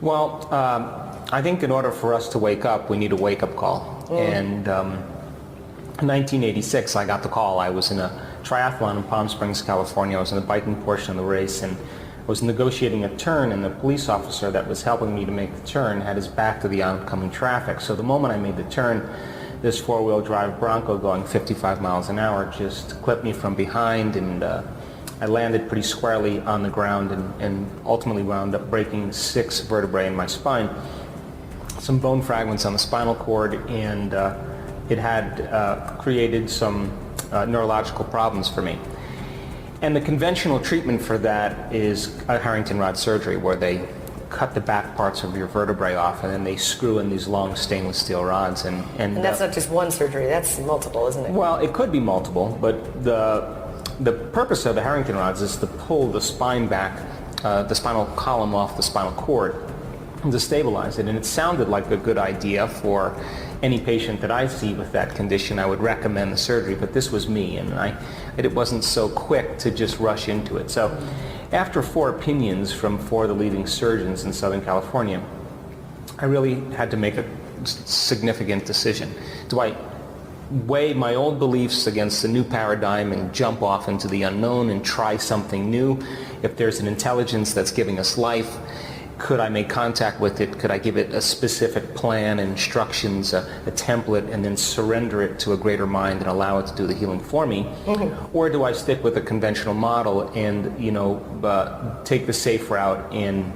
Well, I think in order for us to wake up, we need a wake-up call. And in 1986, I got the call. I was in a triathlon in Palm Springs, California. I was in the biking portion of the race, and I was negotiating a turn, and the police officer that was helping me to make the turn had his back to the oncoming traffic. So the moment I made the turn, this four-wheel drive Bronco going 55 miles an hour just clipped me from behind, and I landed pretty squarely on the ground and ultimately wound up breaking 6 vertebrae in my spine, some bone fragments on the spinal cord, and it had created some neurological problems for me. And the conventional treatment for that is a Harrington rod surgery, where they cut the back parts of your vertebrae off and then they screw in these long stainless steel rods. And that's not just one surgery, that's multiple, isn't it? Well, it could be multiple, but the purpose of the Harrington rods is to pull the spine back, the spinal column off the spinal cord, to stabilize it. And it sounded like a good idea for any patient that I see with that condition. I would recommend the surgery, but this was me, and it wasn't so quick to just rush into it. So after 4 opinions from 4 of the leading surgeons in Southern California, I really had to make a significant decision. Do I weigh my old beliefs against the new paradigm and jump off into the unknown and try something new? If there's an intelligence that's giving us life, could I make contact with it? Could I give it a specific plan, instructions, a template, and then surrender it to a greater mind and allow it to do the healing for me? Mm-hmm. Or do I stick with a conventional model and, take the safe route and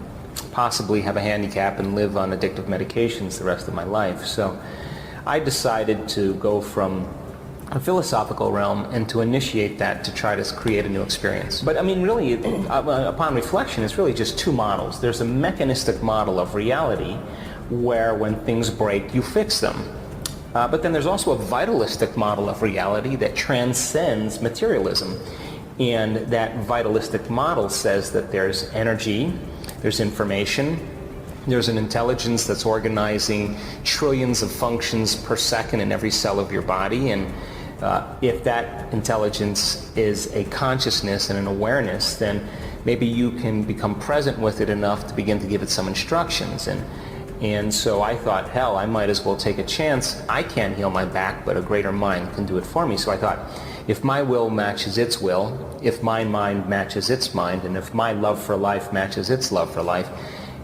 possibly have a handicap and live on addictive medications the rest of my life? So I decided to go from a philosophical realm and to initiate that to try to create a new experience. But I mean, really, upon reflection, it's really just 2 models. There's a mechanistic model of reality where when things break, you fix them. But then there's also a vitalistic model of reality that transcends materialism. And that vitalistic model says that there's energy, there's information, there's an intelligence that's organizing trillions of functions per second in every cell of your body, and if that intelligence is a consciousness and an awareness, then maybe you can become present with it enough to begin to give it some instructions. And so I thought, hell, I might as well take a chance. I can't heal my back, but a greater mind can do it for me. So I thought, if my will matches its will, if my mind matches its mind, and if my love for life matches its love for life,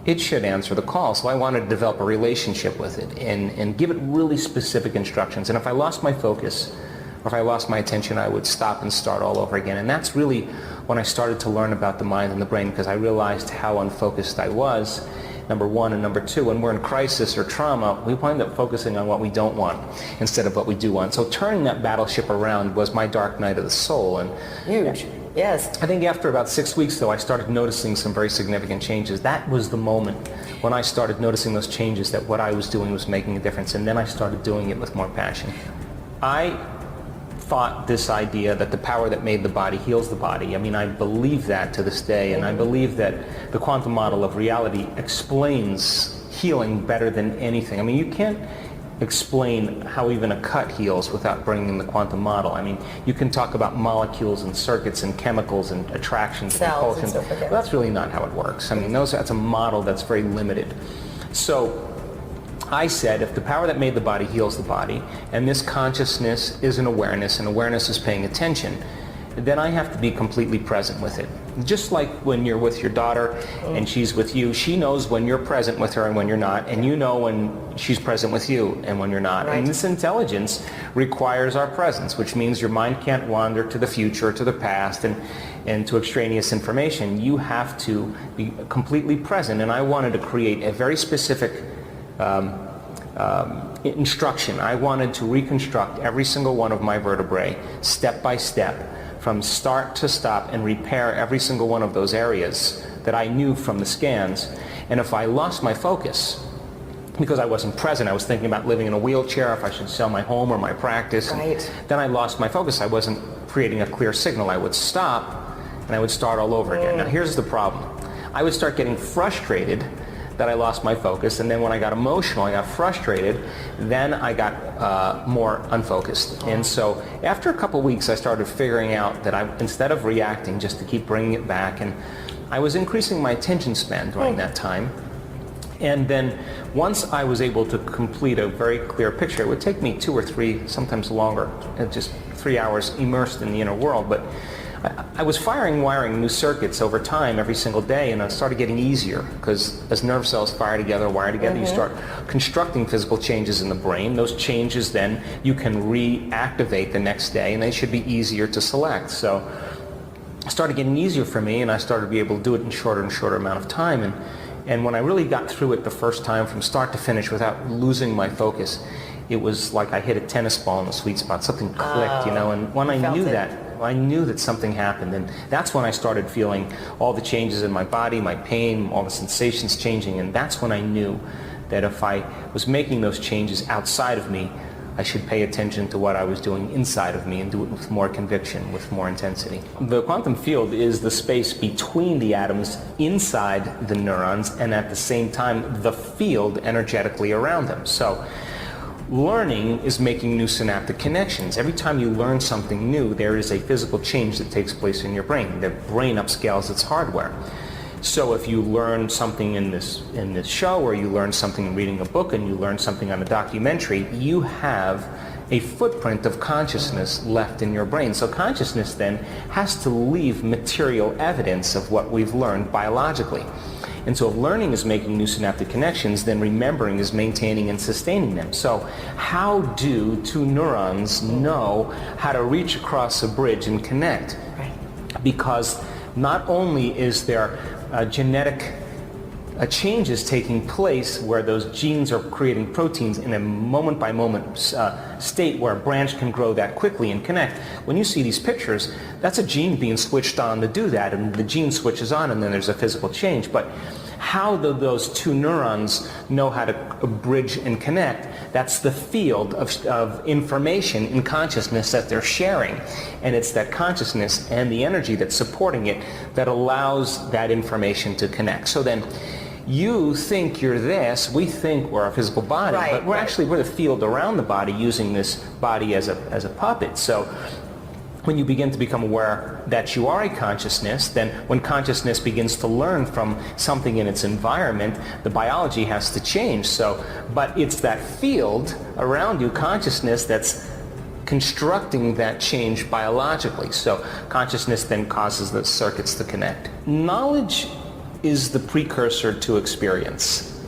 it should answer the call. So I wanted to develop a relationship with it and give it really specific instructions. And if I lost my focus, or if I lost my attention, I would stop and start all over again. And that's really when I started to learn about the mind and the brain, because I realized how unfocused I was, number one. And number two, when we're in crisis or trauma, we wind up focusing on what we don't want instead of what we do want. So turning that battleship around was my dark night of the soul. And huge. Yes. I think after about 6 weeks, though, I started noticing some very significant changes. That was the moment when I started noticing those changes, that what I was doing was making a difference. And then I started doing it with more passion. I thought this idea that the power that made the body heals the body. I mean, I believe that to this day, and I believe that the quantum model of reality explains healing better than anything. I mean, you can't explain how even a cut heals without bringing the quantum model. I mean, you can talk about molecules and circuits and chemicals and attractions and repulsions. But that's really not how it works. I mean, that's a model that's very limited. So I said, if the power that made the body heals the body, and this consciousness is an awareness, and awareness is paying attention, then I have to be completely present with it. Just like when you're with your daughter and she's with you, she knows when you're present with her and when you're not, and you know when she's present with you and when you're not. Right. And this intelligence requires our presence, which means your mind can't wander to the future or to the past and to extraneous information. You have to be completely present, and I wanted to create a very specific instruction. I wanted to reconstruct every single one of my vertebrae step by step, from start to stop, and repair every single one of those areas that I knew from the scans. And if I lost my focus, because I wasn't present, I was thinking about living in a wheelchair, if I should sell my home or my practice, right. Then I lost my focus. I wasn't creating a clear signal. I would stop and I would start all over again. Now here's the problem. I would start getting frustrated that I lost my focus, and then when I got emotional, I got frustrated, then I got more unfocused. And so after a couple weeks, I started figuring out that instead of reacting, just to keep bringing it back, and I was increasing my attention span during that time. And then once I was able to complete a very clear picture, it would take me 2 or 3, sometimes longer, just 3 hours immersed in the inner world. But I was wiring new circuits over time every single day, and it started getting easier because as nerve cells wire together, you start constructing physical changes in the brain. Those changes then you can reactivate the next day, and they should be easier to select. So it started getting easier for me, and I started to be able to do it in shorter and shorter amount of time. And when I really got through it the first time from start to finish without losing my focus, it was like I hit a tennis ball in the sweet spot. Something clicked, and when I knew that something happened, and that's when I started feeling all the changes in my body, my pain, all the sensations changing, and that's when I knew that if I was making those changes outside of me, I should pay attention to what I was doing inside of me and do it with more conviction, with more intensity. The quantum field is the space between the atoms inside the neurons and at the same time the field energetically around them. So learning is making new synaptic connections. Every time you learn something new, there is a physical change that takes place in your brain. The brain upscales its hardware. So if you learn something in this show, or you learn something in reading a book, and you learn something on a documentary, you have a footprint of consciousness left in your brain. So consciousness then has to leave material evidence of what we've learned biologically. And so if learning is making new synaptic connections, then remembering is maintaining and sustaining them. So how do two neurons know how to reach across a bridge and connect? Right. Because not only is there genetic changes taking place where those genes are creating proteins in a moment-by-moment state where a branch can grow that quickly and connect. When you see these pictures, that's a gene being switched on to do that, and the gene switches on, and then there's a physical change. But how do those two neurons know how to bridge and connect? That's the field of information in consciousness that they're sharing. And it's that consciousness and the energy that's supporting it that allows that information to connect. So then you think you're this, we think we're a physical body, right, but we're the field around the body, using this body as a puppet. So when you begin to become aware that you are a consciousness, then when consciousness begins to learn from something in its environment, the biology has to change. So, but it's that field around you, consciousness, that's constructing that change biologically. So consciousness then causes the circuits to connect. Knowledge is the precursor to experience.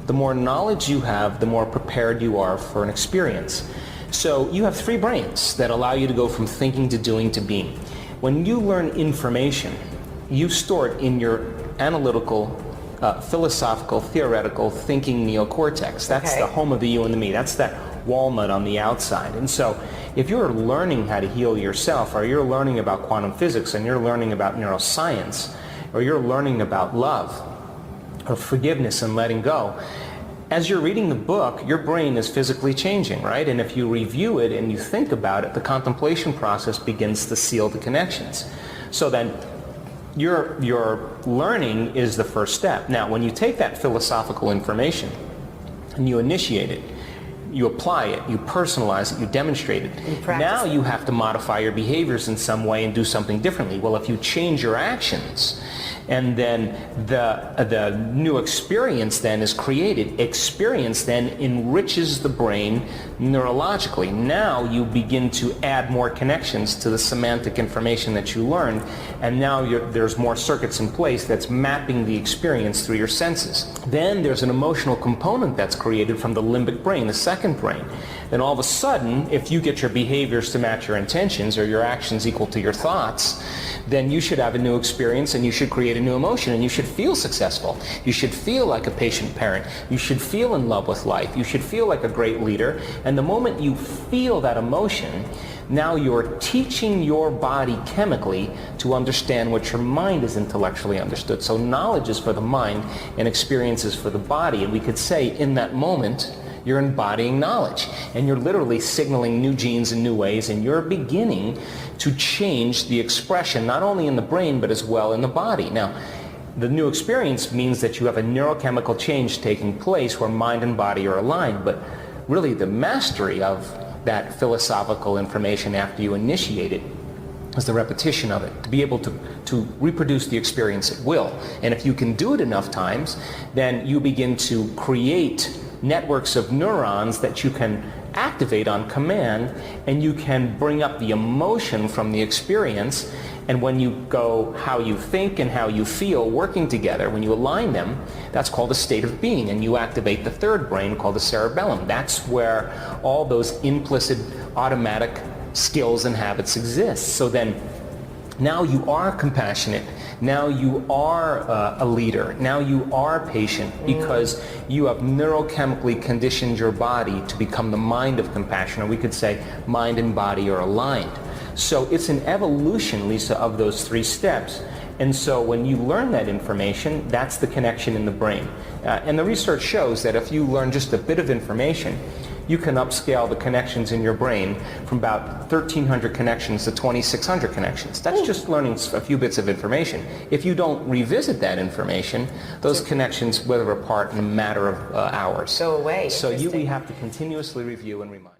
The more knowledge you have, the more prepared you are for an experience. So you have 3 brains that allow you to go from thinking to doing to being. When you learn information, you store it in your analytical, philosophical, theoretical thinking neocortex. That's the home of the you and the me. That's that walnut on the outside. And so if you're learning how to heal yourself, or you're learning about quantum physics, and you're learning about neuroscience, or you're learning about love, or forgiveness and letting go, as you're reading the book, your brain is physically changing, right? And if you review it and you think about it, the contemplation process begins to seal the connections. So then your learning is the first step. Now, when you take that philosophical information and you initiate it, you apply it, you personalize it, you demonstrate it. Now you have to modify your behaviors in some way and do something differently. Well, if you change your actions, and then the new experience then is created. Experience then enriches the brain neurologically. Now you begin to add more connections to the semantic information that you learned, and now there's more circuits in place that's mapping the experience through your senses. Then there's an emotional component that's created from the limbic brain, the second brain. Then all of a sudden, if you get your behaviors to match your intentions, or your actions equal to your thoughts, then you should have a new experience, and you should create a new emotion, and you should feel successful. You should feel like a patient parent. You should feel in love with life. You should feel like a great leader. And the moment you feel that emotion, now you're teaching your body chemically to understand what your mind is intellectually understood. So knowledge is for the mind and experience is for the body. And we could say in that moment, you're embodying knowledge, and you're literally signaling new genes in new ways, and you're beginning to change the expression, not only in the brain, but as well in the body. Now, the new experience means that you have a neurochemical change taking place where mind and body are aligned, but really the mastery of that philosophical information after you initiate it is the repetition of it, to be able to reproduce the experience at will. And if you can do it enough times, then you begin to create networks of neurons that you can activate on command, and you can bring up the emotion from the experience. And when you go how you think and how you feel working together, when you align them, that's called a state of being, and you activate the third brain called the cerebellum. That's where all those implicit automatic skills and habits exist. So then now you are compassionate, now you are a leader, now you are patient, because you have neurochemically conditioned your body to become the mind of compassion, or we could say mind and body are aligned. So it's an evolution, Lisa, of those 3 steps. And so when you learn that information, that's the connection in the brain. And the research shows that if you learn just a bit of information, you can upscale the connections in your brain from about 1,300 connections to 2,600 connections. That's just learning a few bits of information. If you don't revisit that information, those connections wither apart in a matter of hours. Go away. So we have to continuously review and remind.